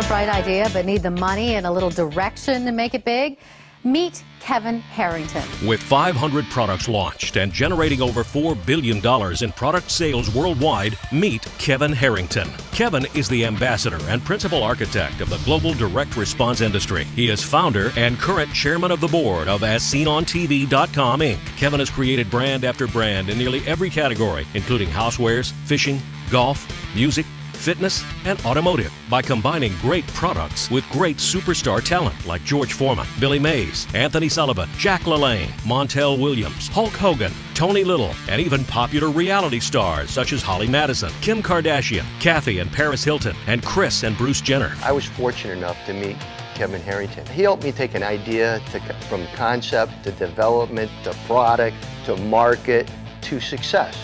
a bright idea but need the money and a little direction to make it big? Meet Kevin Harrington. With 500 products launched and generating over $4 billion in product sales worldwide, meet Kevin Harrington. Kevin is the ambassador and principal architect of the global direct response industry. He is founder and current chairman of the board of AsSeenOnTV.com Inc. Kevin has created brand after brand in nearly every category, including housewares, fishing, golf, music, fitness, and automotive by combining great products with great superstar talent like George Foreman, Billy Mays, Anthony Sullivan, Jack LaLanne, Montel Williams, Hulk Hogan, Tony Little, and even popular reality stars such as Holly Madison, Kim Kardashian, Kathy and Paris Hilton, and Kris and Bruce Jenner. I was fortunate enough to meet Kevin Harrington. He helped me take an idea from concept to development to product to market to success.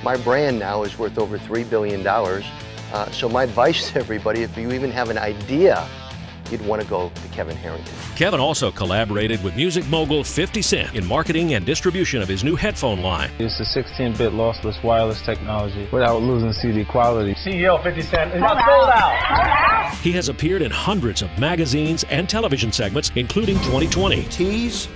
My brand now is worth over $3 billion. So my advice to everybody, if you even have an idea, you'd want to go to Kevin Harrington. Kevin also collaborated with music mogul 50 Cent in marketing and distribution of his new headphone line. It's a 16-bit lossless wireless technology without losing CD quality. CEO 50 Cent is not sold out. He has appeared in hundreds of magazines and television segments, including 2020. Tease,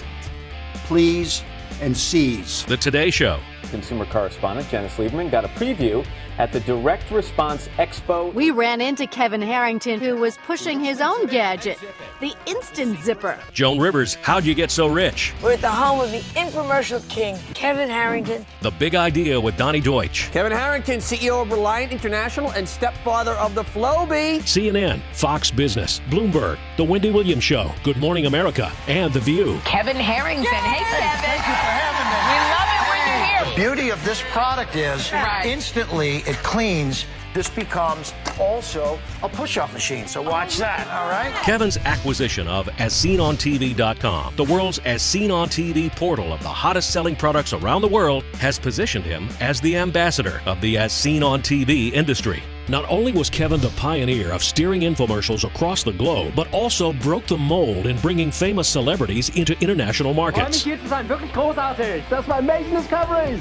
please, and seize. The Today Show. Consumer correspondent Janice Lieberman got a preview at the Direct Response Expo. We ran into Kevin Harrington, who was pushing his own gadget, the Instant Zipper. Joan Rivers, How'd You Get So Rich? We're at the home of the infomercial king, Kevin Harrington. The Big Idea with Donnie Deutsch. Kevin Harrington, CEO of Reliant International and stepfather of the Flowbee. CNN, Fox Business, Bloomberg, The Wendy Williams Show, Good Morning America, and The View. Kevin Harrington. Yay! Hey, Kevin. Thank you for having me. We love it when you're here. The beauty of this product is instantly it cleans. This becomes also a push-up machine, so watch that, all right? Kevin's acquisition of AsSeenOnTV.com, the world's As Seen on TV portal of the hottest selling products around the world, has positioned him as the ambassador of the As Seen on TV industry. Not only was Kevin the pioneer of steering infomercials across the globe, but also broke the mold in bringing famous celebrities into international markets. Hier zu sein, wirklich großartig. Das war amazing discoveries.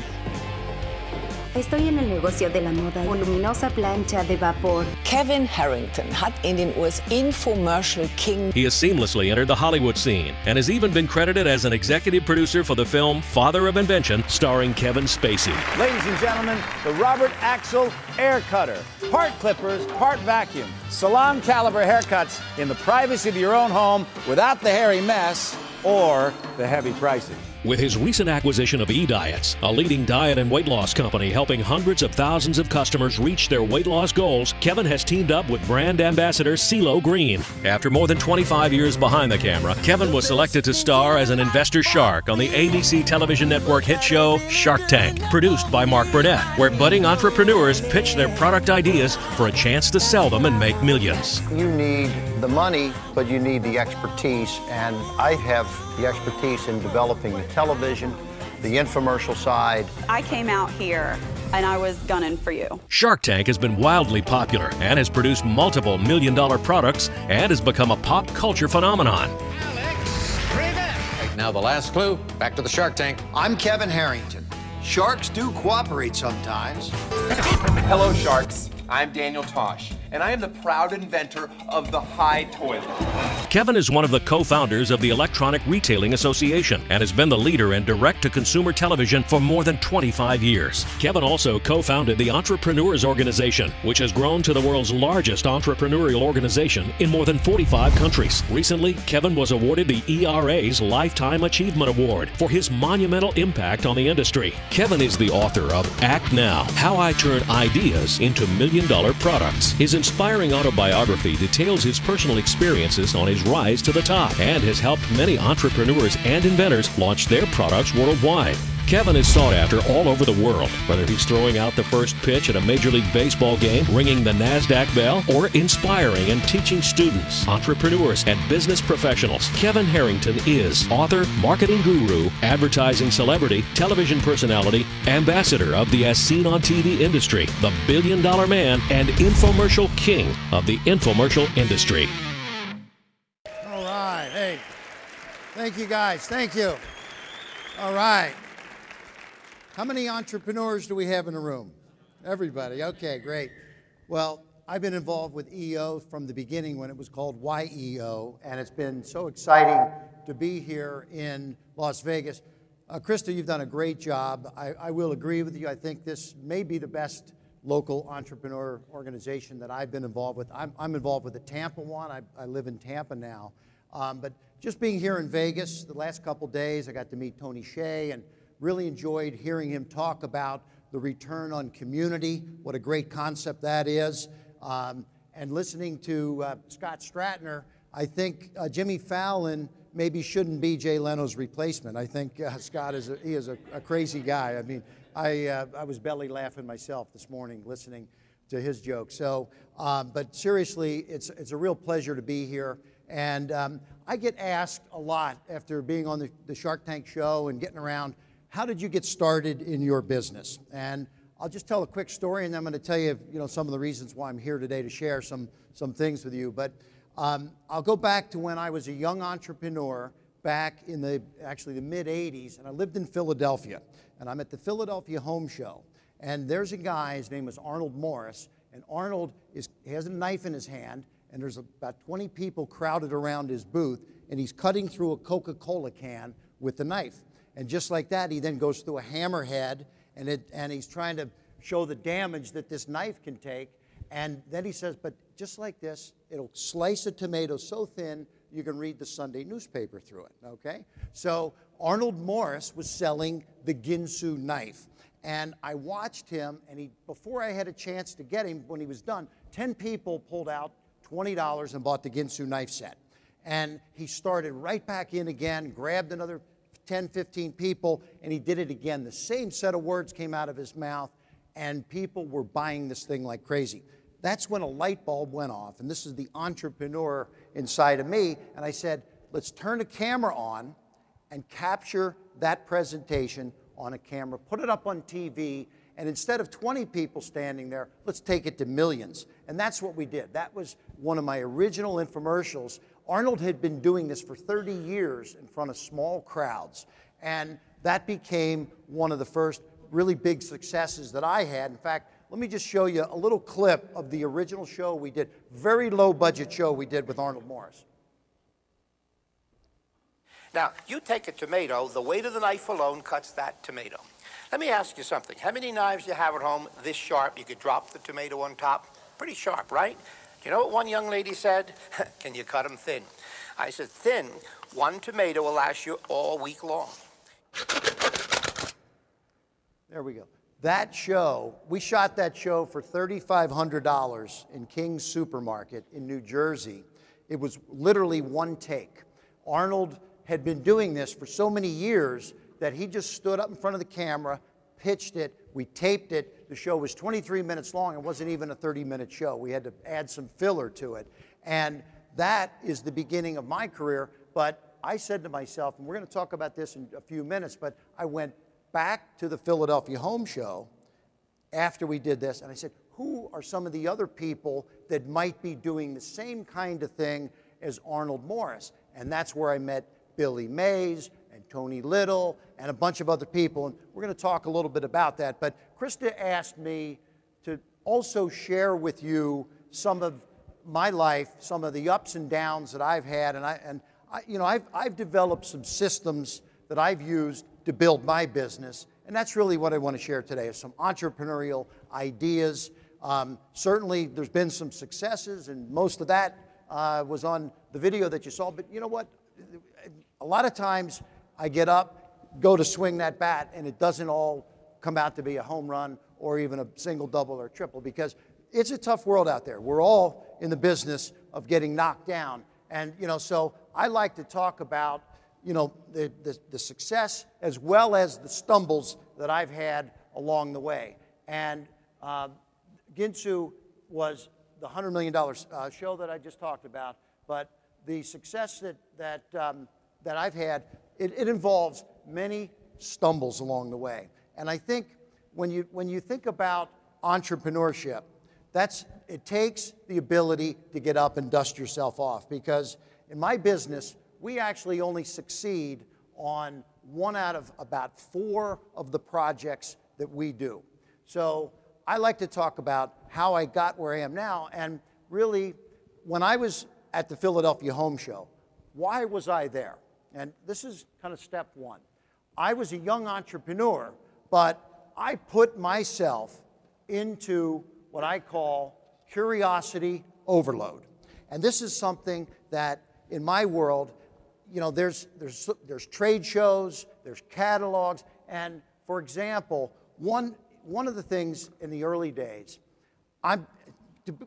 Estoy en el negocio de la moda, voluminosa plancha de vapor. Kevin Harrington hat in den US Infomercial King. He has seamlessly entered the Hollywood scene and has even been credited as an executive producer for the film Father of Invention, starring Kevin Spacey. Ladies and gentlemen, the Robert Axel Air Cutter. Part clippers, part vacuum. Salon caliber haircuts in the privacy of your own home without the hairy mess or the heavy pricing. With his recent acquisition of eDiets, a leading diet and weight loss company helping hundreds of thousands of customers reach their weight loss goals, Kevin has teamed up with brand ambassador CeeLo Green. After more than 25 years behind the camera, Kevin was selected to star as an investor shark on the ABC television network hit show Shark Tank, produced by Mark Burnett, where budding entrepreneurs pitch their product ideas for a chance to sell them and make millions. You need the money, but you need the expertise, and I have the expertise in developing the television, the infomercial side. I came out here and I was gunning for you. Shark Tank has been wildly popular and has produced multiple million-dollar products and has become a pop culture phenomenon. Now the last clue, back to the Shark Tank. I'm Kevin Harrington. Sharks do cooperate sometimes. Hello, sharks. I'm Daniel Tosh, and I am the proud inventor of the high toilet. Kevin is one of the co-founders of the Electronic Retailing Association and has been the leader in direct-to-consumer television for more than 25 years. Kevin also co-founded the Entrepreneurs Organization, which has grown to the world's largest entrepreneurial organization in more than 45 countries. Recently, Kevin was awarded the ERA's Lifetime Achievement Award for his monumental impact on the industry. Kevin is the author of Act Now: How I Turned Ideas into Million-Dollar Products. His inspiring autobiography details his personal experiences on his rise to the top and has helped many entrepreneurs and inventors launch their products worldwide. Kevin is sought after all over the world, whether he's throwing out the first pitch at a Major League Baseball game, ringing the NASDAQ bell, or inspiring and teaching students, entrepreneurs, and business professionals. Kevin Harrington is author, marketing guru, advertising celebrity, television personality, ambassador of the As Seen on TV industry, the billion-dollar man, and infomercial king of the infomercial industry. All right. Hey, thank you, guys. Thank you. All right. How many entrepreneurs do we have in the room? Everybody. Okay, great. Well, I've been involved with EO from the beginning when it was called YEO, and it's been so exciting to be here in Las Vegas. Krista, you've done a great job. I will agree with you. I think this may be the best local entrepreneur organization that I've been involved with. I'm involved with the Tampa one. I live in Tampa now. But just being here in Vegas the last couple days, I got to meet Tony Hsieh and really enjoyed hearing him talk about the return on community, what a great concept that is. And listening to Scott Stratner, I think Jimmy Fallon maybe shouldn't be Jay Leno's replacement. I think Scott is a crazy guy. I mean, I was belly laughing myself this morning listening to his jokes. So, but seriously, it's a real pleasure to be here. And I get asked a lot after being on the Shark Tank show and getting around, how did you get started in your business? And I'll just tell a quick story, and then I'm going to tell you, some of the reasons why I'm here today to share some things with you. But I'll go back to when I was a young entrepreneur back in the mid-'80s, and I lived in Philadelphia. And I'm at the Philadelphia Home Show, and there's a guy, his name is Arnold Morris, and Arnold he has a knife in his hand, and there's about 20 people crowded around his booth, and he's cutting through a Coca-Cola can with the knife. And just like that, he then goes through a hammerhead, and he's trying to show the damage that this knife can take. And then he says, but just like this, it'll slice a tomato so thin you can read the Sunday newspaper through it, okay? So Arnold Morris was selling the Ginsu knife. And I watched him, and before I had a chance to get him, when he was done, 10 people pulled out $20 and bought the Ginsu knife set. And he started right back in again, grabbed another 10, 15 people, and he did it again. The same set of words came out of his mouth, and people were buying this thing like crazy. That's when a light bulb went off, and this is the entrepreneur inside of me, and I said, let's turn a camera on and capture that presentation on a camera, put it up on TV, and instead of 20 people standing there, let's take it to millions. And that's what we did. That was one of my original infomercials. Arnold had been doing this for 30 years in front of small crowds, and that became one of the first really big successes that I had. In fact, let me just show you a little clip of the original show we did, very low budget show we did with Arnold Morris. Now, you take a tomato, the weight of the knife alone cuts that tomato. Let me ask you something. How many knives do you have at home this sharp? You could drop the tomato on top. Pretty sharp, right? You know what one young lady said? Can you cut them thin? I said, thin, one tomato will last you all week long. There we go. That show, we shot that show for $3,500 in King's Supermarket in New Jersey. It was literally one take. Arnold had been doing this for so many years that he just stood up in front of the camera, pitched it, we taped it. The show was 23 minutes long. It wasn't even a 30-minute show. We had to add some filler to it. And that is the beginning of my career. But I said to myself, and we're going to talk about this in a few minutes, but I went back to the Philadelphia Home Show after we did this, and I said, who are some of the other people that might be doing the same kind of thing as Arnold Morris? And that's where I met Billy Mays and Tony Little and a bunch of other people, and we're going to talk a little bit about that. But Krista asked me to also share with you some of my life, some of the ups and downs that I've had, and I've developed some systems that I've used to build my business, and that's really what I want to share today, is some entrepreneurial ideas. Certainly, there's been some successes, and most of that was on the video that you saw, but you know what? A lot of times, I get up, go to swing that bat, and it doesn't all come out to be a home run or even a single, double, or triple, because it's a tough world out there. We're all in the business of getting knocked down, and so I like to talk about the success as well as the stumbles that I've had along the way. And Ginsu was the $100 million show that I just talked about, but the success that I've had, it involves many stumbles along the way. And I think when you think about entrepreneurship, it takes the ability to get up and dust yourself off, because in my business, we actually only succeed on 1 out of about 4 of the projects that we do. So I like to talk about how I got where I am now. And really, when I was at the Philadelphia Home Show, why was I there? And this is kind of step one. I was a young entrepreneur, but I put myself into what I call curiosity overload. And this is something that in my world, you know, there's trade shows, there's catalogs, and for example, one of the things in the early days,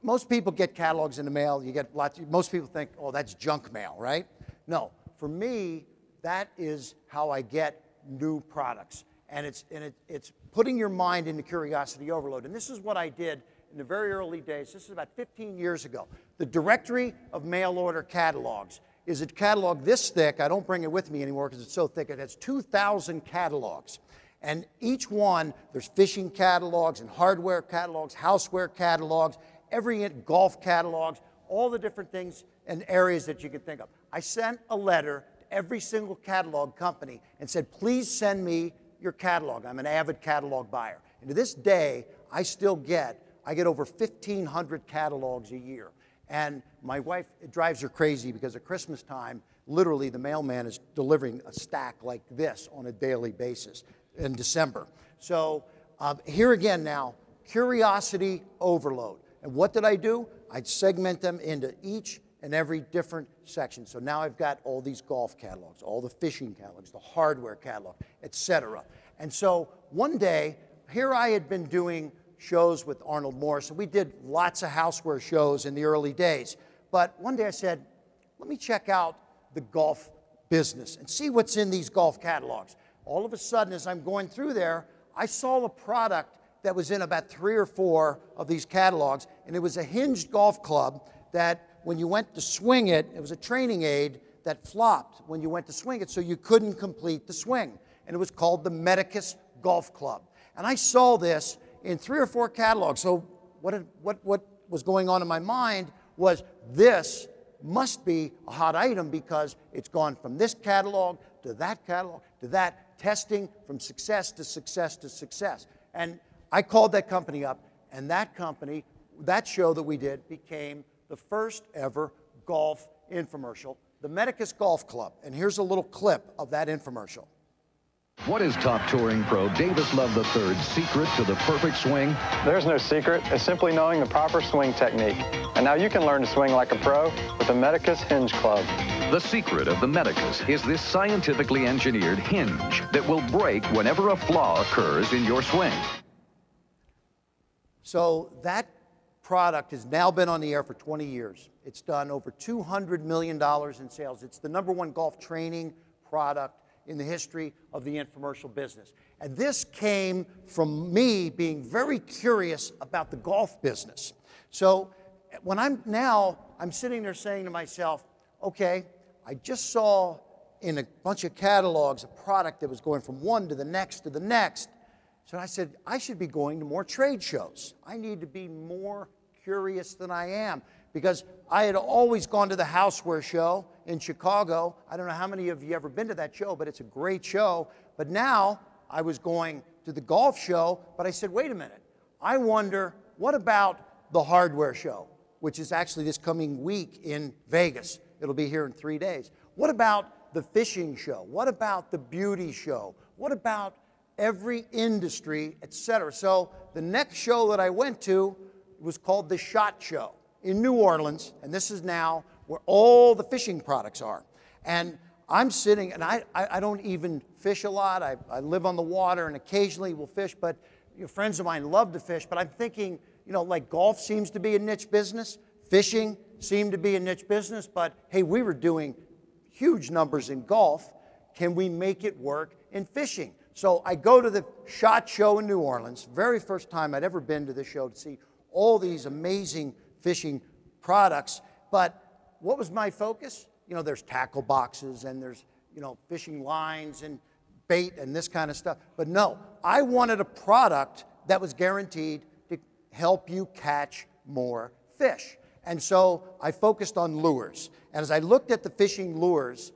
most people get catalogs in the mail. You get most people think, oh, that's junk mail, right? No, for me, that is how I get new products, and it's putting your mind into curiosity overload. And this is what I did in the very early days. This is about 15 years ago. The directory of mail order catalogs is a catalog this thick. I don't bring it with me anymore because it's so thick. It has 2,000 catalogs. And each one, there's fishing catalogs and hardware catalogs, houseware catalogs, every golf catalogs, all the different things and areas that you can think of. I sent a letter to every single catalog company and said, please send me your catalog. I'm an avid catalog buyer. And to this day, I get over 1,500 catalogs a year. And my wife, it drives her crazy because at Christmas time, literally the mailman is delivering a stack like this on a daily basis in December. So here again now, curiosity overload. And what did I do? I'd segment them into each and every different section. So now I've got all these golf catalogs, all the fishing catalogs, the hardware catalog, etc. And so one day, here I had been doing shows with Arnold Morris, and we did lots of houseware shows in the early days. But one day I said, let me check out the golf business and see what's in these golf catalogs. All of a sudden, as I'm going through there, I saw a product that was in about 3 or 4 of these catalogs, and it was a hinged golf club that when you went to swing it, it was a training aid that flopped when you went to swing it, so you couldn't complete the swing. And it was called the Medicus Golf Club. And I saw this in 3 or 4 catalogs. So what was going on in my mind was this must be a hot item because it's gone from this catalog to that, testing from success to success to success. And I called that company up, and that company, that show that we did became the first ever golf infomercial, the Medicus Golf Club. And here's a little clip of that infomercial. What is top touring pro Davis Love III's secret to the perfect swing? There's no secret. It's simply knowing the proper swing technique. And now you can learn to swing like a pro with the Medicus Hinge Club. The secret of the Medicus is this scientifically engineered hinge that will break whenever a flaw occurs in your swing. So that product has now been on the air for 20 years. It's done over $200 million in sales. It's the #1 golf training product in the history of the infomercial business. And this came from me being very curious about the golf business. So when I'm sitting there saying to myself, okay, I just saw in a bunch of catalogs a product that was going from one to the next to the next. So I said, I should be going to more trade shows. I need to be more curious than I am, because I had always gone to the houseware show in Chicago. I don't know how many of you ever been to that show, but it's a great show. But now I was going to the golf show, but I said, wait a minute. I wonder, what about the hardware show, which is actually this coming week in Vegas. It'll be here in 3 days. What about the fishing show? What about the beauty show? What about every industry, etc.? So the next show that I went to was called the SHOT Show in New Orleans, and this is now where all the fishing products are. And I'm sitting, and I don't even fish a lot. I live on the water and occasionally will fish, but friends of mine love to fish. But I'm thinking, like golf seems to be a niche business, fishing seemed to be a niche business, but hey, we were doing huge numbers in golf. Can we make it work in fishing? So I go to the SHOT Show in New Orleans, very first time I'd ever been to this show, to see all these amazing fishing products. But what was my focus? There's tackle boxes and there's, fishing lines and bait and this kind of stuff. But no, I wanted a product that was guaranteed to help you catch more fish. And so I focused on lures. And as I looked at the fishing lures,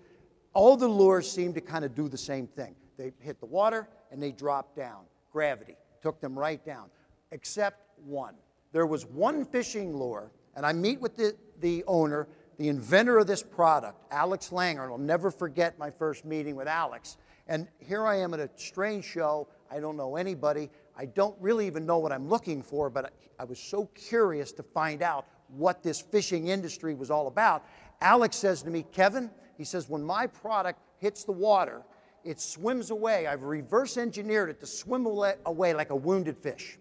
all the lures seemed to kind of do the same thing. They hit the water and they dropped down. Gravity took them right down. except one. There was one fishing lure, and I meet with the owner, the inventor of this product, Alex Langer, and I'll never forget my first meeting with Alex. And here I am at a strange show. I don't know anybody. I don't really even know what I'm looking for, but I was so curious to find out what this fishing industry was all about. Alex says to me, Kevin, he says, when my product hits the water, it swims away. I've reverse engineered it to swim away like a wounded fish.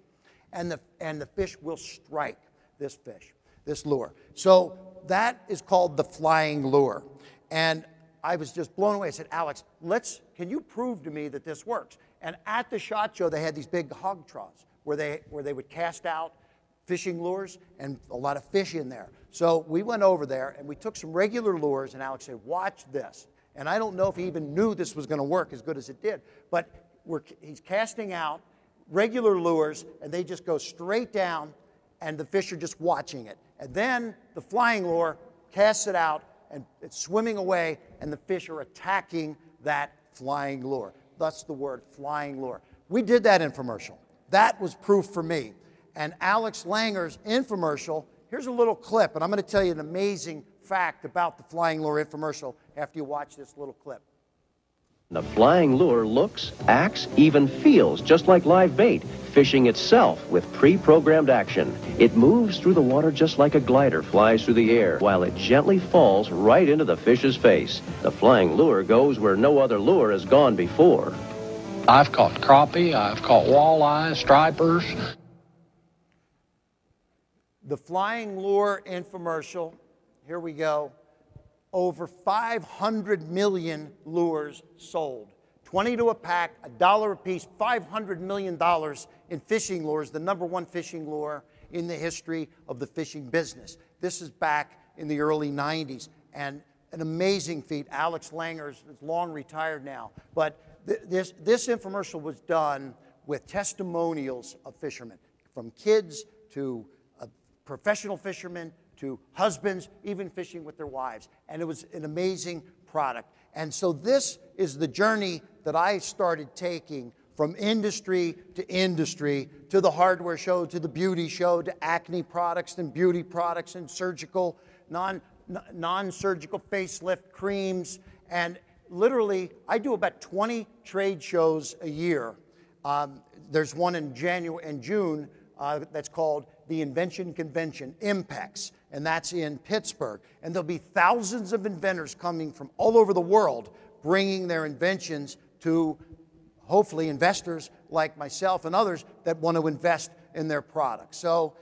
And the fish will strike this fish, this lure. So that is called the flying lure. And I was just blown away. I said, Alex, can you prove to me that this works? And at the SHOT Show, they had these big hog troughs where they would cast out fishing lures and a lot of fish in there. So we went over there and we took some regular lures, and Alex said, watch this. And I don't know if he even knew this was going to work as good as it did, but he's casting out regular lures, and they just go straight down, and the fish are just watching it. And then the flying lure casts it out, and it's swimming away, and the fish are attacking that flying lure. Thus the word flying lure. We did that infomercial. That was proof for me. And Alex Langer's infomercial, here's a little clip, and I'm going to tell you an amazing fact about the flying lure infomercial after you watch this little clip. The flying lure looks, acts, even feels just like live bait, fishing itself with pre-programmed action. It moves through the water just like a glider flies through the air, while it gently falls right into the fish's face. The flying lure goes where no other lure has gone before. I've caught crappie, I've caught walleye, stripers. The flying lure infomercial, here we go. Over 500 million lures sold. 20 to a pack, $1 a piece, $500 million in fishing lures, the #1 fishing lure in the history of the fishing business. This is back in the early 90s, and an amazing feat. Alex Langer is long retired now, but this infomercial was done with testimonials of fishermen, from kids to professional fishermen, to husbands, even fishing with their wives. And it was an amazing product. And so this is the journey that I started taking from industry to the hardware show, to the beauty show, to acne products and beauty products and surgical, non-surgical facelift creams. And literally, I do about 20 trade shows a year. There's one in June that's called the Invention Convention, IMPEX, and that's in Pittsburgh. And there'll be thousands of inventors coming from all over the world, bringing their inventions to, hopefully, investors like myself and others that want to invest in their products. So,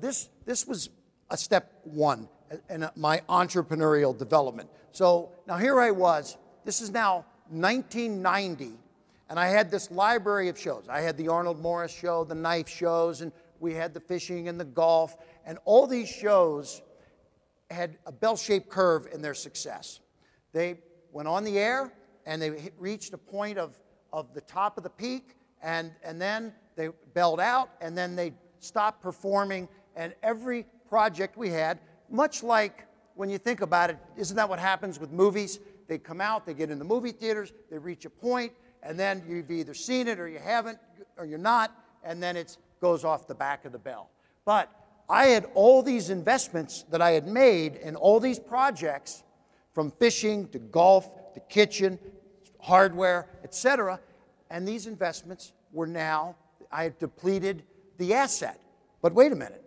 this was a step one in my entrepreneurial development. So now here I was. This is now 1990. And I had this library of shows. I had the Arnold Morris show, the knife shows, and we had the fishing and the golf. And all these shows had a bell-shaped curve in their success. They went on the air, and they reached a point of the top of the peak, and then they belled out, and then they stopped performing. And every project we had, much like when you think about it, isn't that what happens with movies? They come out, they get in the movie theaters, they reach a point, and then you've either seen it or you haven't or you're not, and then it goes off the back of the bell. But I had all these investments that I had made in all these projects, from fishing to golf to kitchen, hardware, etc. And these investments were now, I had depleted the asset. But wait a minute,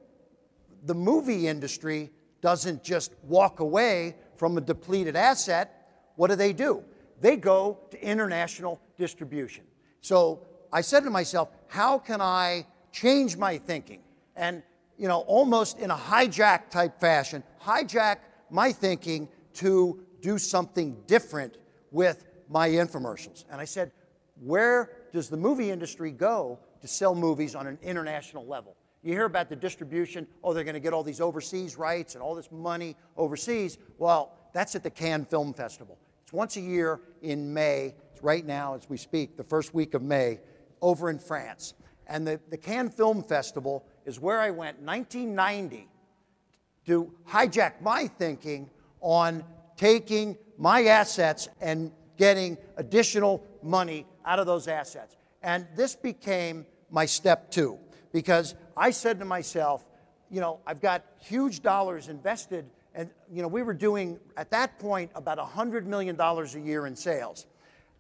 the movie industry doesn't just walk away from a depleted asset. What do? They go to international distribution. So I said to myself, how can I change my thinking? And, almost in a hijack type fashion, hijack my thinking to do something different with my infomercials. And I said, where does the movie industry go to sell movies on an international level? You hear about the distribution, they're going to get all these overseas rights and all this money overseas. Well, that's at the Cannes Film Festival. It's once a year in May. It's right now as we speak, the first week of May, over in France. And the Cannes Film Festival is where I went in 1990 to hijack my thinking on taking my assets and getting additional money out of those assets. And this became my step two, because I said to myself, you know, I've got huge dollars invested, and you know, we were doing at that point about $100 million a year in sales.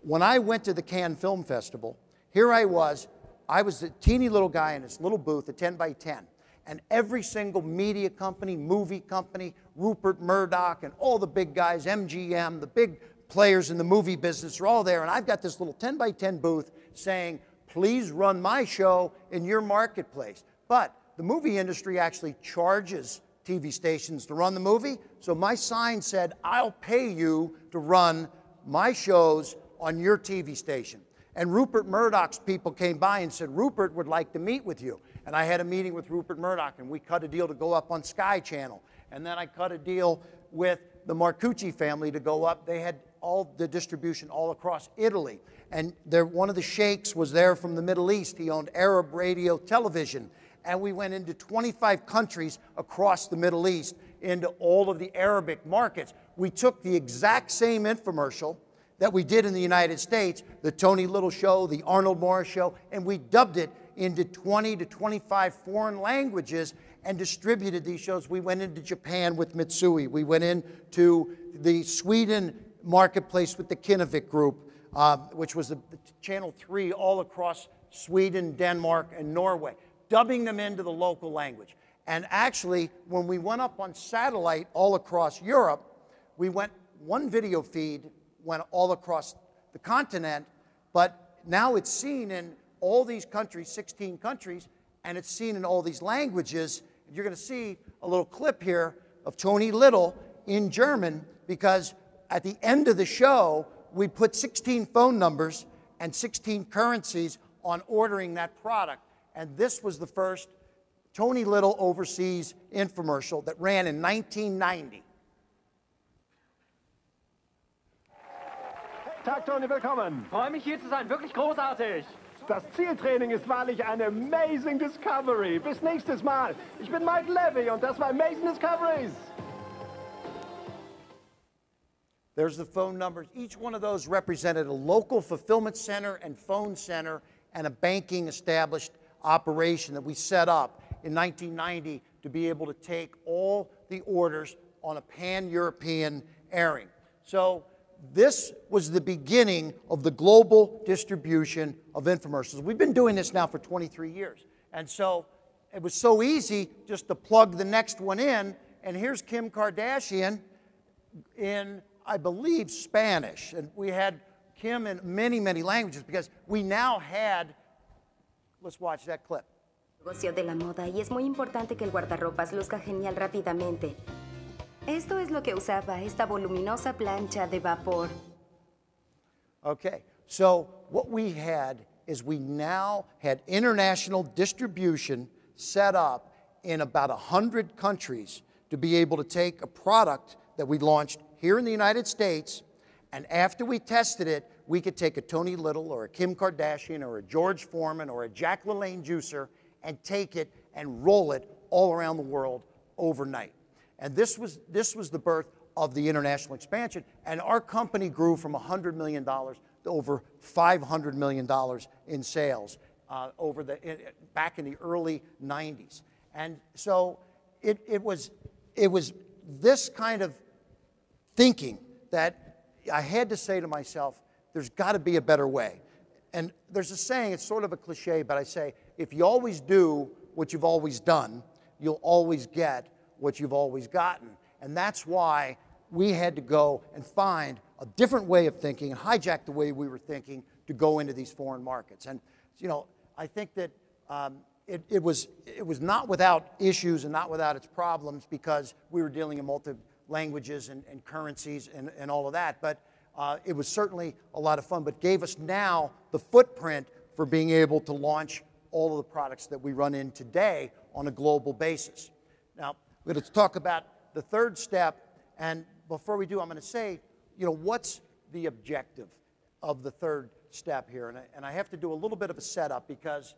When I went to the Cannes Film Festival, here I was a teeny little guy in this little booth, a 10 by 10, and every single media company, movie company, Rupert Murdoch, and all the big guys, MGM, the big players in the movie business are all there, and I've got this little 10 by 10 booth saying, please run my show in your marketplace. But the movie industry actually charges TV stations to run the movie, so my sign said, I'll pay you to run my shows on your TV station. And Rupert Murdoch's people came by and said, Rupert would like to meet with you. And I had a meeting with Rupert Murdoch, and we cut a deal to go up on Sky Channel. And then I cut a deal with the Marcucci family to go up. They had all the distribution all across Italy. And one of the sheikhs was there from the Middle East. He owned Arab radio television. And we went into 25 countries across the Middle East, into all of the Arabic markets. We took the exact same infomercial that we did in the United States, the Tony Little Show, the Arnold Morris Show, and we dubbed it into 20 to 25 foreign languages and distributed these shows. We went into Japan with Mitsui. We went into the Sweden marketplace with the Kinnevik Group, which was the Channel 3 all across Sweden, Denmark, and Norway, dubbing them into the local language. And actually, when we went up on satellite all across Europe, we went, one video feed went all across the continent, but now it's seen in all these countries, 16 countries, and it's seen in all these languages. You're going to see a little clip here of Tony Little in German, because at the end of the show, we put 16 phone numbers and 16 currencies on ordering that product. And this was the first Tony Little overseas infomercial that ran in 1990. Tag, Tony, willkommen. Freue mich, hier zu sein. Wirklich großartig. Das Zieltraining ist wahrlich eine amazing discovery. Bis nächstes Mal. Ich bin Mike Levy und das war Amazing Discoveries. There's the phone numbers. Each one of those represented a local fulfillment center and phone center and a banking established operation that we set up in 1990 to be able to take all the orders on a pan-European airing. So this was the beginning of the global distribution of infomercials. We've been doing this now for 23 years. And so it was so easy just to plug the next one in. And here's Kim Kardashian in, I believe, Spanish. And we had Kim in many, many languages because we now had, let's watch that clip. Negocio de la moda, y es muy importante que el guardarropas luzca genial rápidamente. Esto es lo que usaba esta voluminosa plancha de vapor. Okay, so what we had is we now had international distribution set up in about 100 countries to be able to take a product that we launched here in the United States, and after we tested it, we could take a Tony Little or a Kim Kardashian or a George Foreman or a Jack LaLanne juicer and take it and roll it all around the world overnight. And this was the birth of the international expansion. And our company grew from $100 million to over $500 million in sales back in the early 90s. And so it was this kind of thinking that I had to say to myself, there's got to be a better way. And there's a saying, it's sort of a cliche, but I say, if you always do what you've always done, you'll always get what you've always gotten. And that's why we had to go and find a different way of thinking and hijack the way we were thinking to go into these foreign markets. And, you know, I think that it was not without issues and not without its problems, because we were dealing in multi-languages and currencies and all of that. But it was certainly a lot of fun, but gave us now the footprint for being able to launch all of the products that we run in today on a global basis. Now, we're going to talk about the third step, and before we do, I'm going to say, you know, what's the objective of the third step here? And I have to do a little bit of a setup, because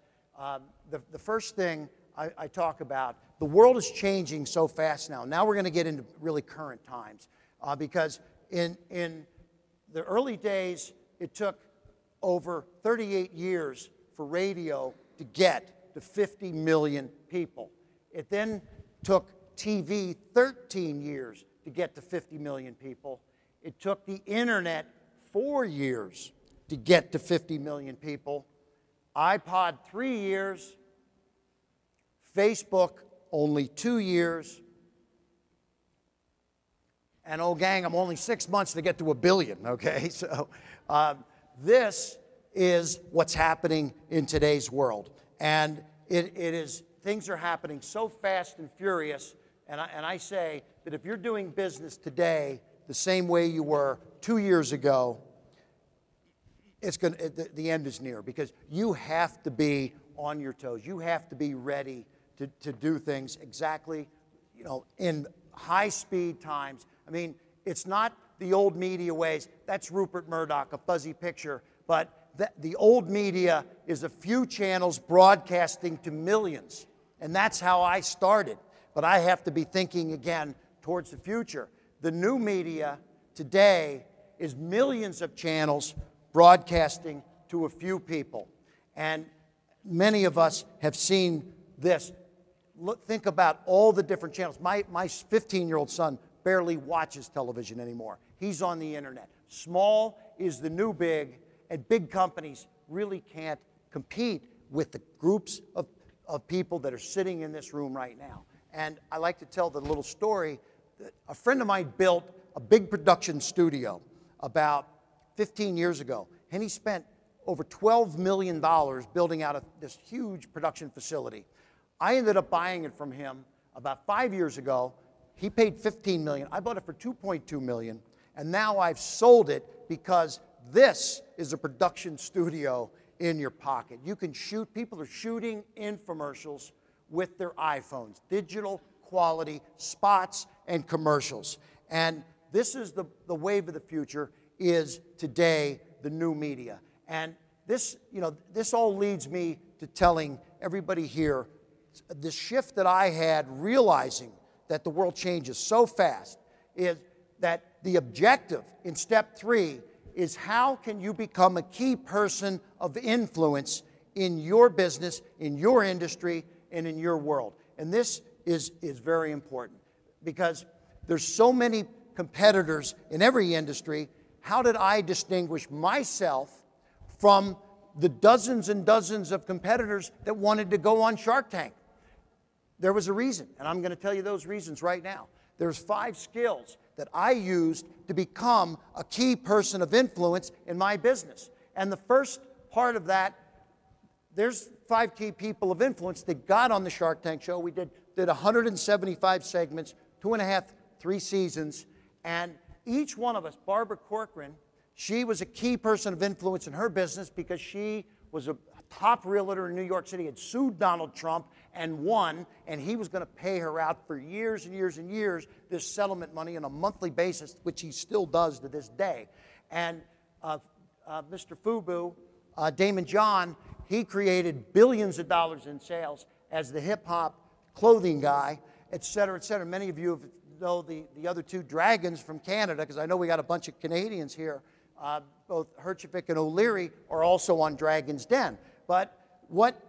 the first thing I talk about, the world is changing so fast now. Now we're going to get into really current times, because in the early days, it took over 38 years for radio to get to 50 million people. It then took TV 13 years to get to 50 million people. It took the internet 4 years to get to 50 million people. iPod 3 years. Facebook only 2 years. And oh gang, I'm only 6 months to get to 1 billion, okay? So this is what's happening in today's world. And things are happening so fast and furious, and I say that if you're doing business today the same way you were 2 years ago, the end is near, because you have to be on your toes. You have to be ready to do things exactly, in high-speed times. I mean, it's not the old media ways. That's Rupert Murdoch, a fuzzy picture. But the old media is a few channels broadcasting to millions. And that's how I started. But I have to be thinking again towards the future. The new media today is millions of channels broadcasting to a few people. And many of us have seen this. Think about all the different channels. My 15-year-old son barely watches television anymore. He's on the internet. Small is the new big, and big companies really can't compete with the groups of people that are sitting in this room right now. And I like to tell the little story that a friend of mine built a big production studio about 15 years ago, and he spent over $12 million building out this huge production facility. I ended up buying it from him about 5 years ago. He paid $15 million. I bought it for $2.2 million, and now I've sold it because this is a production studio in your pocket. You can shoot. People are shooting infomercials with their iPhones, digital quality spots and commercials. And this is the wave of the future, is today the new media. And this, this all leads me to telling everybody here the shift that I had, realizing that the world changes so fast, is that the objective in step 3 is how can you become a key person of influence in your business, in your industry, and in your world. And this is very important because there's so many competitors in every industry. How did I distinguish myself from the dozens and dozens of competitors that wanted to go on Shark Tank? There was a reason, and I'm going to tell you those reasons right now. There's 5 skills that I used to become a key person of influence in my business. And the first part of that, there's 5 key people of influence that got on the Shark Tank show. We did 175 segments, 2.5, 3 seasons, and each one of us, Barbara Corcoran, she was a key person of influence in her business because she was a top realtor in New York City, had sued Donald Trump and won, and he was going to pay her out for years and years and years this settlement money on a monthly basis, which he still does to this day. And Mr. Fubu, Damon John, he created billions of dollars in sales as the hip-hop clothing guy, et cetera, et cetera. Many of you know the other 2 dragons from Canada, because I know we got a bunch of Canadians here. Both Herjavec and O'Leary are also on Dragon's Den. But what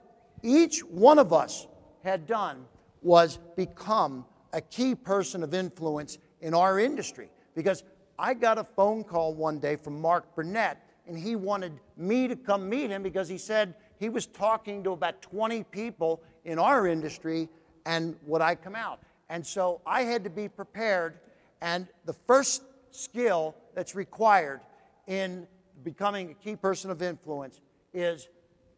each one of us had done was become a key person of influence in our industry. Because I got a phone call one day from Mark Burnett, and he wanted me to come meet him because he said he was talking to about 20 people in our industry, and would I come out? And so I had to be prepared, and the first skill that's required in becoming a key person of influence is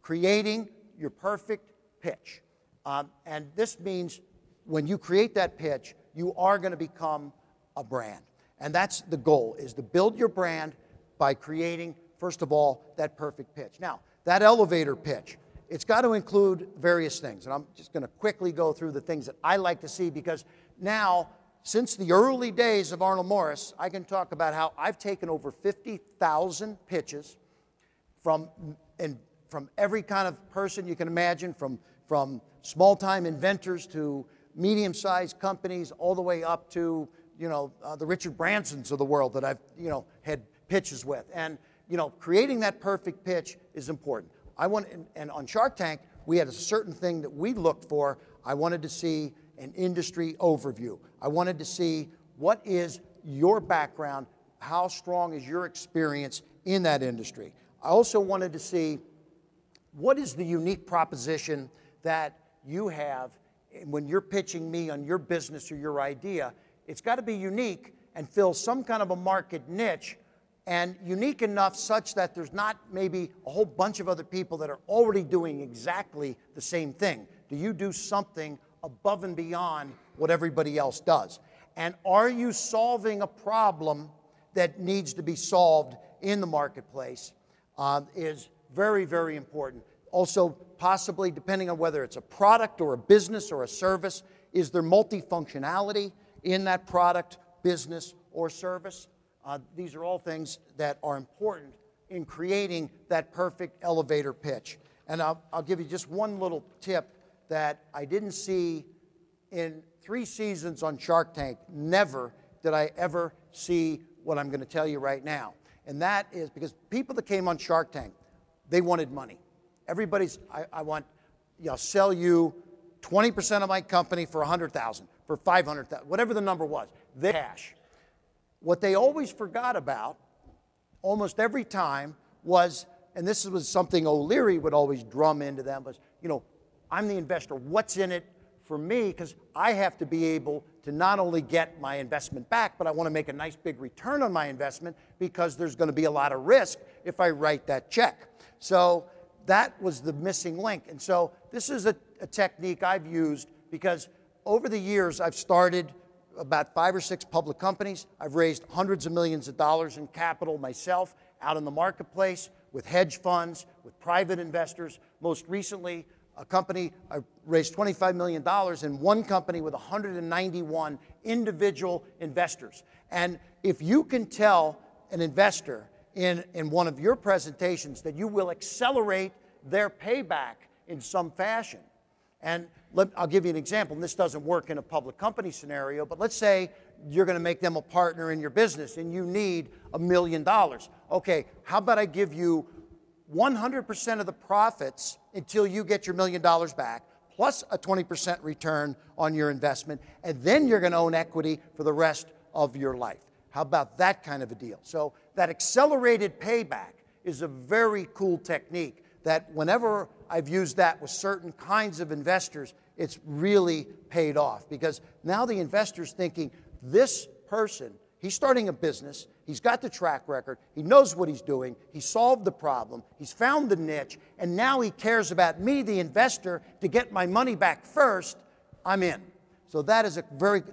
creating your perfect pitch. And this means when you create that pitch, you are going to become a brand. And that's the goal, is to build your brand by creating, first of all, that perfect pitch. Now, that elevator pitch, it's got to include various things. And I'm just going to quickly go through the things that I like to see, because now, since the early days of Arnold Morris, I can talk about how I've taken over 50,000 pitches from every kind of person you can imagine, from small-time inventors to medium-sized companies, all the way up to the Richard Bransons of the world that I've had pitches with. And creating that perfect pitch is important. And on Shark Tank, we had a certain thing that we looked for. I wanted to see an industry overview. I wanted to see what is your background, how strong is your experience in that industry. I also wanted to see what is the unique proposition that you have when you're pitching me on your business or your idea. It's got to be unique and fill some kind of a market niche, and unique enough such that there's not maybe a whole bunch of other people that are already doing exactly the same thing. Do you do something above and beyond what everybody else does? And are you solving a problem that needs to be solved in the marketplace? Is very, very important. Also, possibly, depending on whether it's a product or a business or a service, is there multifunctionality in that product, business, or service? These are all things that are important in creating that perfect elevator pitch. And I'll give you just one little tip that I didn't see in 3 seasons on Shark Tank. Never did I ever see what I'm going to tell you right now. And that is because people that came on Shark Tank, they wanted money. Everybody's, I want, sell you 20% of my company for $100,000, for $500,000, whatever the number was. They cash. What they always forgot about, almost every time, was, and this was something O'Leary would always drum into them, was, I'm the investor. What's in it for me? Because I have to be able to not only get my investment back, but I want to make a nice big return on my investment because there's going to be a lot of risk if I write that check. So that was the missing link. And so this is a technique I've used because over the years I've started about 5 or 6 public companies. I've raised hundreds of millions of dollars in capital myself out in the marketplace with hedge funds, with private investors. Most recently, a company, I raised $25 million in one company with 191 individual investors. And if you can tell an investor in one of your presentations that you will accelerate their payback in some fashion, and I'll give you an example, and this doesn't work in a public company scenario, but let's say you're going to make them a partner in your business and you need $1 million. Okay, how about I give you 100% of the profits until you get your $1 million back, plus a 20% return on your investment, and then you're going to own equity for the rest of your life. How about that kind of a deal? So that accelerated payback is a very cool technique that whenever I've used that with certain kinds of investors, it's really paid off because now the investor's thinking, this person, he's starting a business, he's got the track record, he knows what he's doing, he solved the problem, he's found the niche, and now he cares about me, the investor, to get my money back first, I'm in. So that is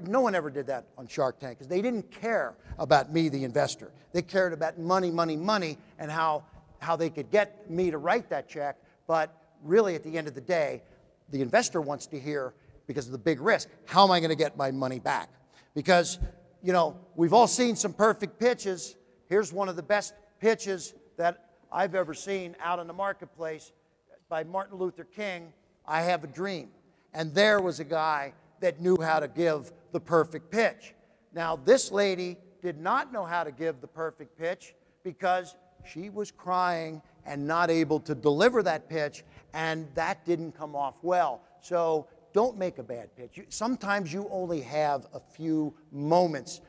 no one ever did that on Shark Tank because they didn't care about me, the investor. They cared about money, money, money, and how they could get me to write that check. But really, at the end of the day, the investor wants to hear, because of the big risk, how am I going to get my money back? Because, we've all seen some perfect pitches. Here's one of the best pitches that I've ever seen out in the marketplace by Martin Luther King, I Have a Dream. And there was a guy that knew how to give the perfect pitch. Now, this lady did not know how to give the perfect pitch because she was crying and not able to deliver that pitch, and that didn't come off well. So don't make a bad pitch. Sometimes you only have a few moments,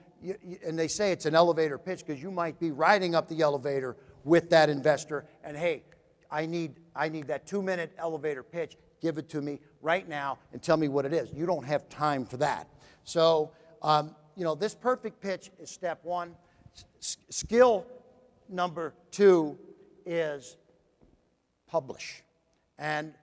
and they say it's an elevator pitch because you might be riding up the elevator with that investor, and hey, I need that 2-minute elevator pitch. Give it to me right now and tell me what it is. You don't have time for that. So, this perfect pitch is step 1. Skill number 2 is publish. And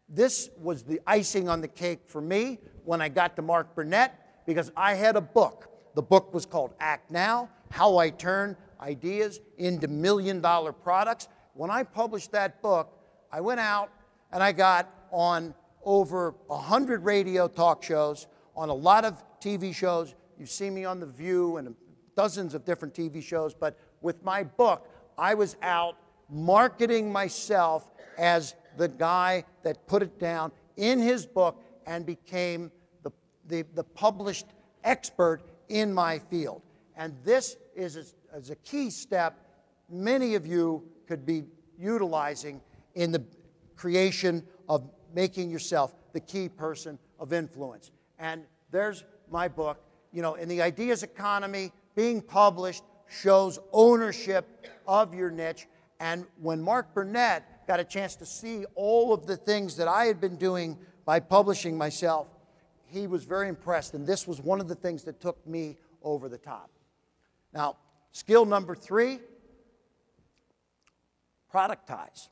this was the icing on the cake for me when I got to Mark Burnett because I had a book. The book was called Act Now, How I Turn Ideas into $1 million Products. When I published that book, I went out and I got on over 100 radio talk shows, on a lot of TV shows. You've seen me on The View and dozens of different TV shows, but with my book, I was out marketing myself as the guy that put it down in his book and became the published expert in my field. And this is a key step many of you could be utilizing in the creation of making yourself the key person of influence. And there's my book. You know, in the ideas economy, being published shows ownership of your niche. And when Mark Burnett got a chance to see all of the things that I had been doing by publishing myself, he was very impressed. And this was one of the things that took me over the top. Now, skill number 3, productize.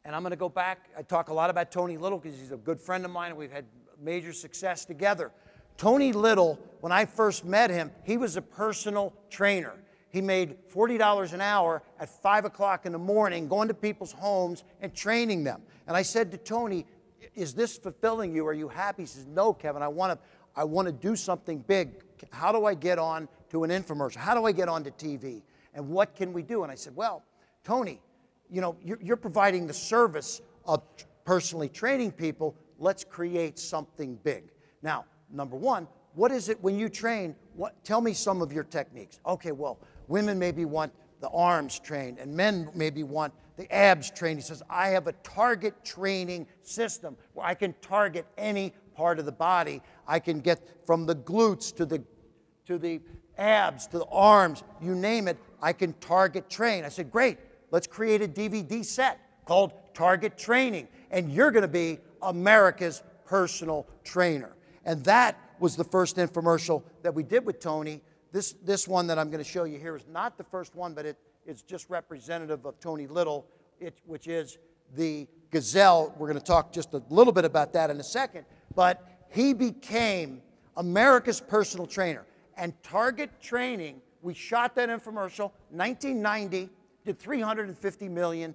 And I'm going to go back. I talk a lot about Tony Little because he's a good friend of mine and we've had major success together. Tony Little, when I first met him, he was a personal trainer. He made $40 an hour at 5 o'clock in the morning, going to people's homes and training them. And I said to Tony, is this fulfilling you? Are you happy? He says, no, Kevin, I want to do something big. How do I get on to an infomercial? How do I get onto TV? And what can we do? And I said, well, Tony, you know, you're providing the service of personally training people. Let's create something big. Now, number one, what is it when you train? Tell me some of your techniques. Okay, well, women maybe want the arms trained, and men maybe want the abs trained. He says, I have a target training system where I can target any part of the body. I can get from the glutes to the abs, to the arms, you name it, I can target train. I said, great, let's create a DVD set called Target Training, and you're going to be America's personal trainer. And that was the first infomercial that we did with Tony. This one that I'm going to show you here is not the first one, but it's just representative of Tony Little, which is the Gazelle. We're going to talk just a little bit about that in a second. But he became America's personal trainer. And Target Training, we shot that infomercial, 1990, did $350 million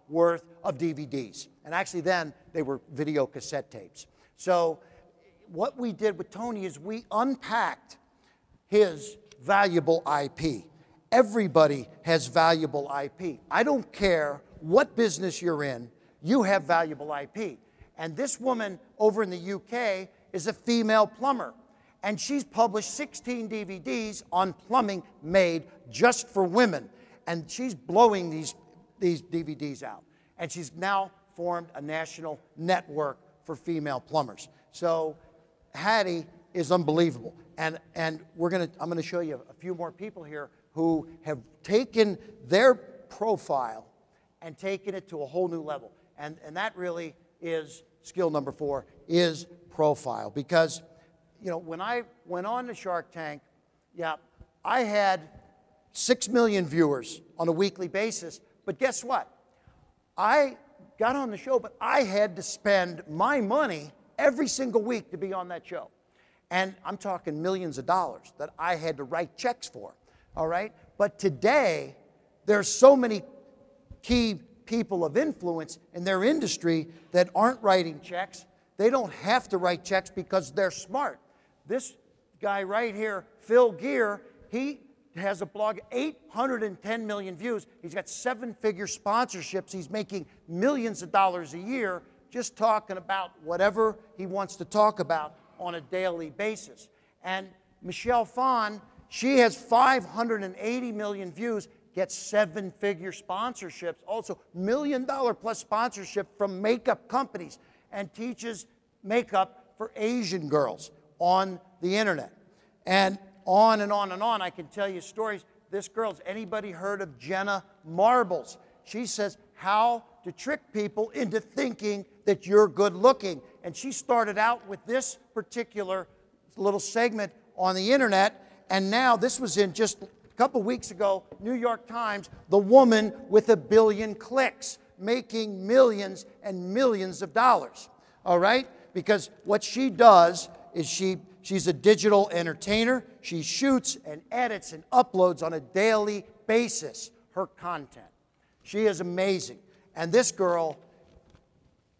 worth of DVDs. And actually then, they were video cassette tapes. So what we did with Tony is we unpacked his valuable IP. Everybody has valuable IP. I don't care what business you're in, you have valuable IP. And this woman over in the UK is a female plumber. And she's published 16 DVDs on plumbing made just for women. And she's blowing these DVDs out. And she's now formed a national network for female plumbers. So Hattie is unbelievable. And I'm going to show you a few more people here who have taken their profile and taken it to a whole new level. And that really is skill number 4, is profile. Because, you know, when I went on to Shark Tank, yeah, I had 6 million viewers on a weekly basis. But guess what? I got on the show, but I had to spend my money every single week to be on that show. And I'm talking millions of dollars that I had to write checks for, all right? But today, there's so many key people of influence in their industry that aren't writing checks. They don't have to write checks because they're smart. This guy right here, Phil Gear, he has a blog, 810 million views. He's got 7-figure sponsorships. He's making millions of dollars a year just talking about whatever he wants to talk about on a daily basis. And Michelle Phan, she has 580 million views, gets 7-figure sponsorships, also $1 million plus sponsorship from makeup companies, and teaches makeup for Asian girls on the internet. And on and on and on, I can tell you stories. This girl's, anybody heard of Jenna Marbles? She says how to trick people into thinking that you're good looking. And she started out with this particular little segment on the internet, and now this was in just a couple weeks ago, New York Times, the woman with 1 billion clicks, making millions and millions of dollars, all right? Because what she does is she's a digital entertainer. She shoots and edits and uploads on a daily basis her content. She is amazing. And this girl,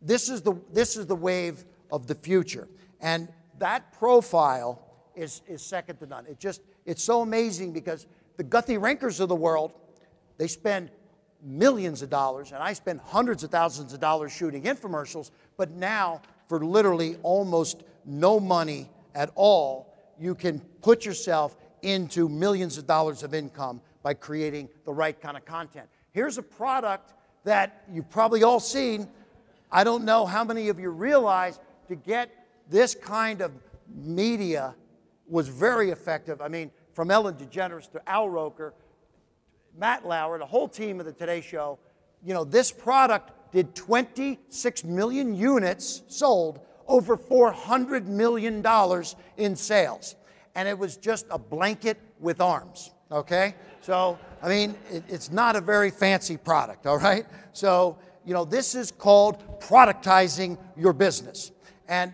this is the wave of the future. And that profile is second to none. It's so amazing because the Guthrie Renkers of the world, they spend millions of dollars, and I spend hundreds of thousands of dollars shooting infomercials, but now for literally almost no money at all, you can put yourself into millions of dollars of income by creating the right kind of content. Here's a product that you've probably all seen, I don't know how many of you realize to get this kind of media was very effective. I mean, from Ellen DeGeneres to Al Roker, Matt Lauer, the whole team of the Today Show, you know, this product did 26 million units sold, over $400 million in sales. And it was just a blanket with arms, okay? So, I mean, it's not a very fancy product, all right? So, you know, this is called productizing your business. And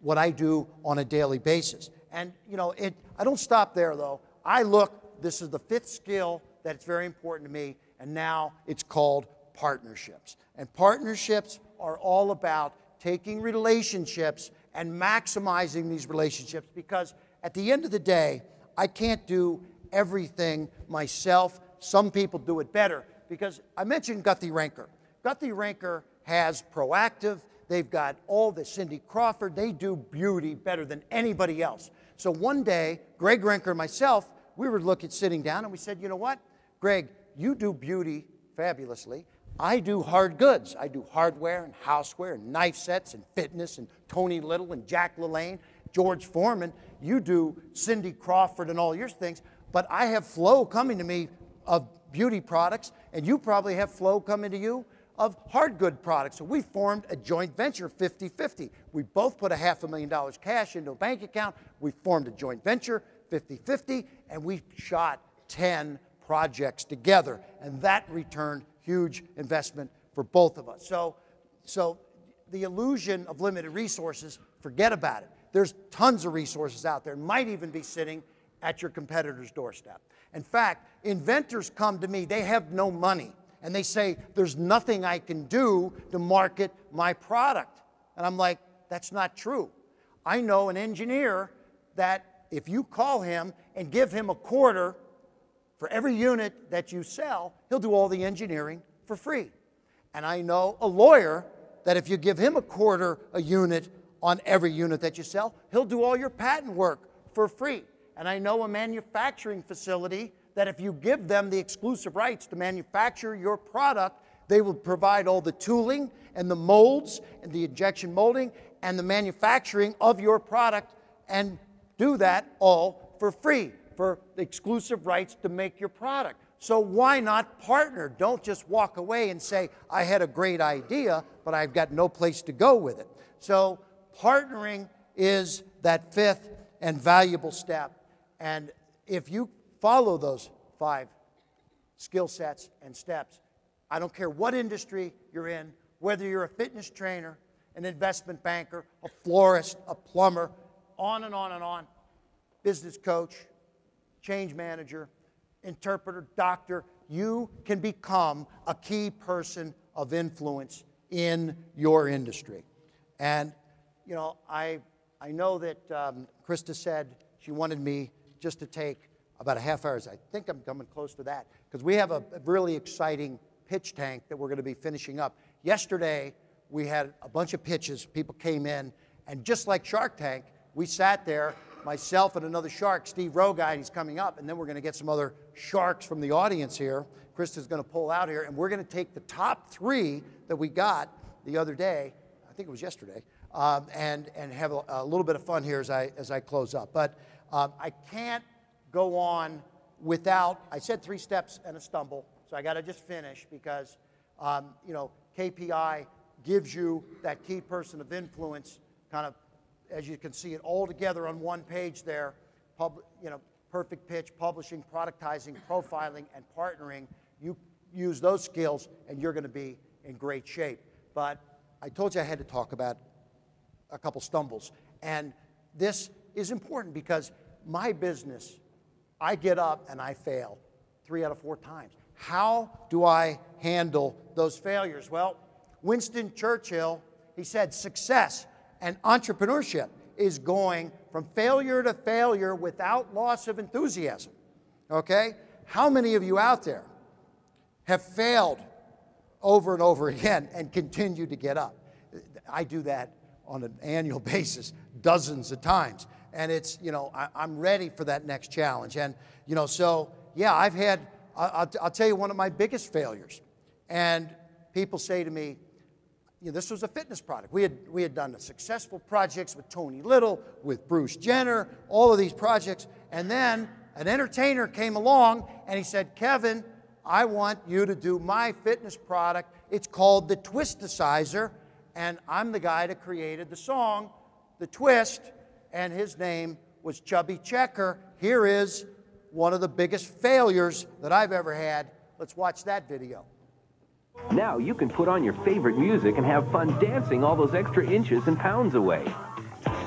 what I do on a daily basis. And, you know, I don't stop there, though. I look, this is the 5th skill that's very important to me, and now it's called partnerships. And partnerships are all about taking relationships and maximizing these relationships, because at the end of the day, I can't do everything myself. Some people do it better, because I mentioned Guthrie Renker. Guthrie Renker has Proactive. They've got all the Cindy Crawford. They do beauty better than anybody else. So one day, Greg Renker and myself, we were sitting down, and we said, you know what, Greg, you do beauty fabulously. I do hard goods. I do hardware and houseware and knife sets and fitness and Tony Little and Jack LaLanne, George Foreman. You do Cindy Crawford and all your things, but I have flow coming to me of beauty products, and you probably have flow coming to you of hard good products. So we formed a joint venture 50-50. We both put $500,000 cash into a bank account. We formed a joint venture 50-50, and we shot 10 projects together, and that returned huge investment for both of us. So the illusion of limited resources, forget about it. There's tons of resources out there, might even be sitting at your competitor's doorstep. In fact, inventors come to me, they have no money, and they say, there's nothing I can do to market my product. And I'm like, that's not true. I know an engineer that if you call him and give him a quarter for every unit that you sell, he'll do all the engineering for free. And I know a lawyer that if you give him a quarter a unit on every unit that you sell, he'll do all your patent work for free. And I know a manufacturing facility that if you give them the exclusive rights to manufacture your product, they will provide all the tooling and the molds and the injection molding and the manufacturing of your product, and do that all for free, for the exclusive rights to make your product. So why not partner? Don't just walk away and say, I had a great idea, but I've got no place to go with it. So partnering is that 5th and valuable step. And if you follow those 5 skill sets and steps, I don't care what industry you're in, whether you're a fitness trainer, an investment banker, a florist, a plumber, on and on and on, business coach, change manager, interpreter, doctor, you can become a key person of influence in your industry. And, you know, I know that Krista said she wanted me just to take about a half hour. I think I'm coming close to that, because we have a really exciting pitch tank that we're going to be finishing up. Yesterday, we had a bunch of pitches. People came in, and just like Shark Tank, we sat there, myself and another shark, Steve Roguy, he's coming up, and then we're going to get some other sharks from the audience here. Krista's going to pull out here, and we're going to take the top 3 that we got the other day, I think it was yesterday, and have a little bit of fun here as I close up. But I can't go on without, I said 3 steps and a stumble, so I got to just finish, because you know, KPI gives you that key person of influence, kind of, as you can see it all together on one page there, you know, perfect pitch, publishing, productizing, profiling, and partnering. You use those skills, and you're going to be in great shape. But I told you I had to talk about a couple stumbles. And this is important, because my business, I get up and I fail 3 out of 4 times. How do I handle those failures? Well, Winston Churchill, he said, success and entrepreneurship is going from failure to failure without loss of enthusiasm. Okay? How many of you out there have failed over and over again and continue to get up? I do that on an annual basis dozens of times. And it's, you know, I'm ready for that next challenge. And, you know, so, yeah, I've had, I'll tell you one of my biggest failures. And people say to me, this was a fitness product. We had done successful projects with Tony Little, with Bruce Jenner, all of these projects. And then an entertainer came along and he said, Kevin, I want you to do my fitness product. It's called the Twisticizer. And I'm the guy that created the song, The Twist, and his name was Chubby Checker. Here is one of the biggest failures that I've ever had. Let's watch that video. Now you can put on your favorite music and have fun dancing all those extra inches and pounds away.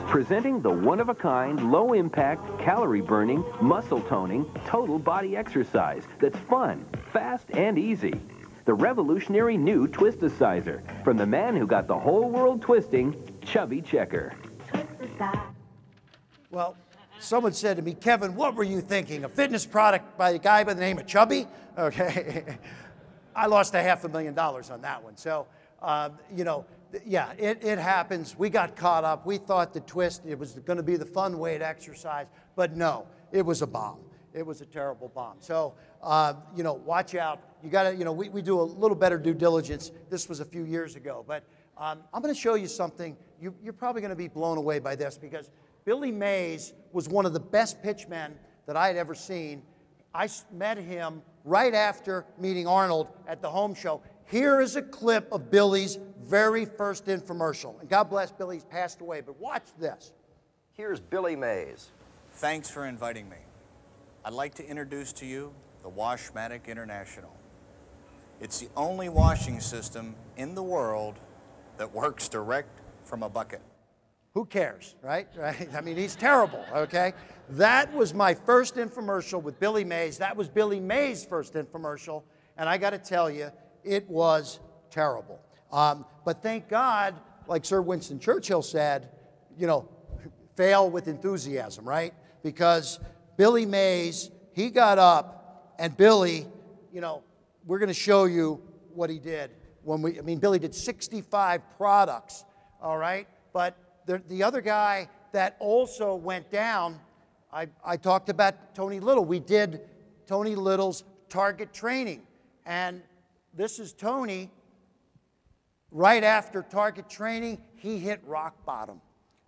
Presenting the one-of-a-kind, low-impact, calorie-burning, muscle-toning, total body exercise that's fun, fast, and easy. The revolutionary new Twisticizer from the man who got the whole world twisting, Chubby Checker. Well, someone said to me, Kevin, what were you thinking? A fitness product by a guy by the name of Chubby? Okay. I lost $500,000 on that one. So, you know, yeah, it happens. We got caught up. We thought the twist, it was going to be the fun way to exercise. But no, it was a bomb. It was a terrible bomb. So, you know, watch out. You got to, you know, we do a little better due diligence. This was a few years ago. But I'm going to show you something. You're probably going to be blown away by this because Billy Mays was one of the best pitchmen that I had ever seen. I met him right after meeting Arnold at the home show. Here is a clip of Billy's very first infomercial. And God bless Billy, he's passed away, but watch this. Here's Billy Mays. Thanks for inviting me. I'd like to introduce to you the Washmatic International. It's the only washing system in the world that works direct from a bucket. Who cares, right? I mean, he's terrible, okay? That was my first infomercial with Billy Mays. That was Billy Mays' first infomercial, and I got to tell you, it was terrible. But thank God, like Sir Winston Churchill said, you know, fail with enthusiasm, right? Because Billy Mays, he got up, and Billy, you know, we're going to show you what he did. I mean, Billy did 65 products, all right? But the other guy that also went down, I talked about Tony Little. We did Tony Little's target training. And this is Tony. Right after target training, he hit rock bottom.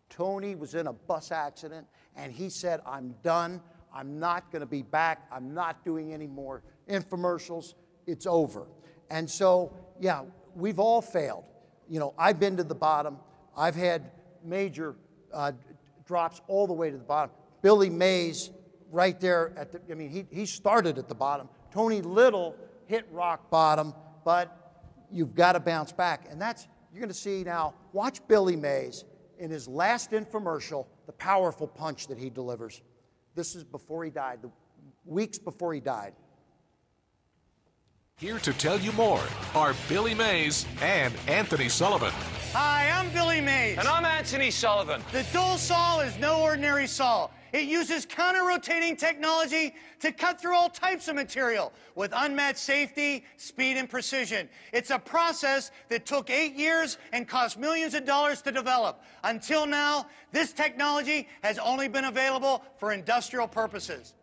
Tony was in a bus accident, and he said, I'm done. I'm not going to be back. I'm not doing any more infomercials. It's over. And so, yeah, we've all failed. You know, I've been to the bottom. I've had major drops all the way to the bottom. Billy Mays, right there at the, I mean, he started at the bottom. Tony Little hit rock bottom, but you've got to bounce back. And that's, you're going to see now, watch Billy Mays in his last infomercial, the powerful punch that he delivers. This is before he died, the weeks before he died. Here to tell you more are Billy Mays and Anthony Sullivan. Hi, I'm Billy Mays. And I'm Anthony Sullivan. The dual saw is no ordinary saw. It uses counter-rotating technology to cut through all types of material with unmatched safety, speed, and precision. It's a process that took 8 years and cost millions of dollars to develop. Until now, this technology has only been available for industrial purposes.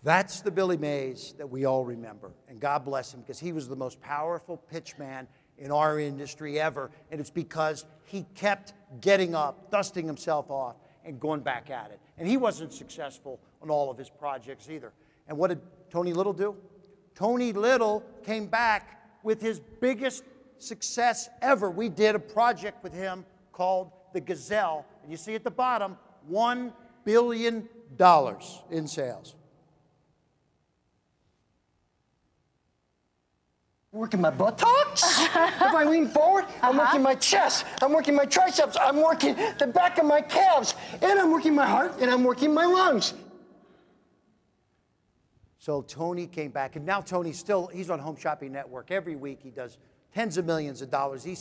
That's the Billy Mays that we all remember. And God bless him, because he was the most powerful pitchman in our industry ever. And it's because he kept getting up, dusting himself off, and going back at it. And he wasn't successful on all of his projects either. And what did Tony Little do? Tony Little came back with his biggest success ever. We did a project with him called the Gazelle. And you see at the bottom, $1 billion in sales. Working my buttocks. If I lean forward, I'm working my chest. I'm working my triceps. I'm working the back of my calves. And I'm working my heart, and I'm working my lungs. So Tony came back, and now Tony's still, he's on Home Shopping Network. Every week he does tens of millions of dollars. He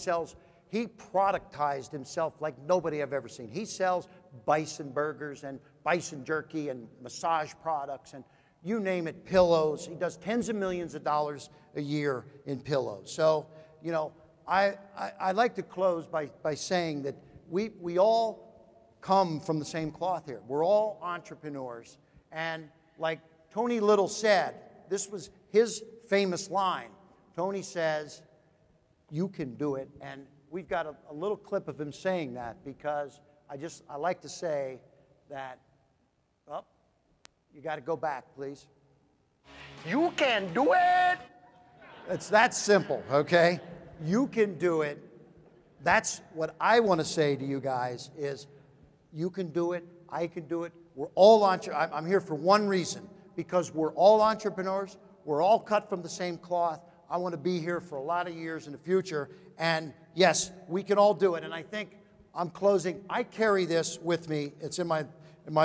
productized himself like nobody I've ever seen. He sells bison burgers and bison jerky and massage products and you name it, pillows. He does tens of millions of dollars a year in pillows. So, you know, I'd like to close by saying that we all come from the same cloth here. We're all entrepreneurs. And like Tony Little said, this was his famous line. Tony says, you can do it. And we've got a little clip of him saying that because I like to say that, oh, you got to go back, please. You can do it! It's that simple, okay? You can do it. That's what I want to say to you guys is you can do it, I can do it. We're all I'm here for one reason, because we're all entrepreneurs. We're all cut from the same cloth. I want to be here for a lot of years in the future. And yes, we can all do it. And I think I'm closing. I carry this with me. It's in my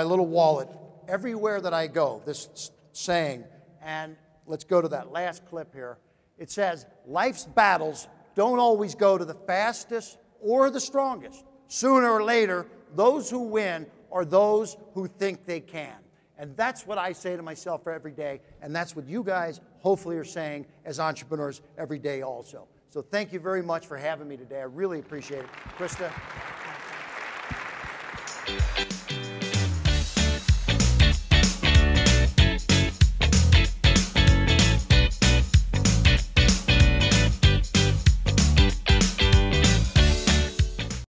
little wallet everywhere that I go, this saying. And let's go to that last clip here. It says, life's battles don't always go to the fastest or the strongest. Sooner or later, those who win are those who think they can. And that's what I say to myself every day, and that's what you guys hopefully are saying as entrepreneurs every day also. So thank you very much for having me today. I really appreciate it. Krista.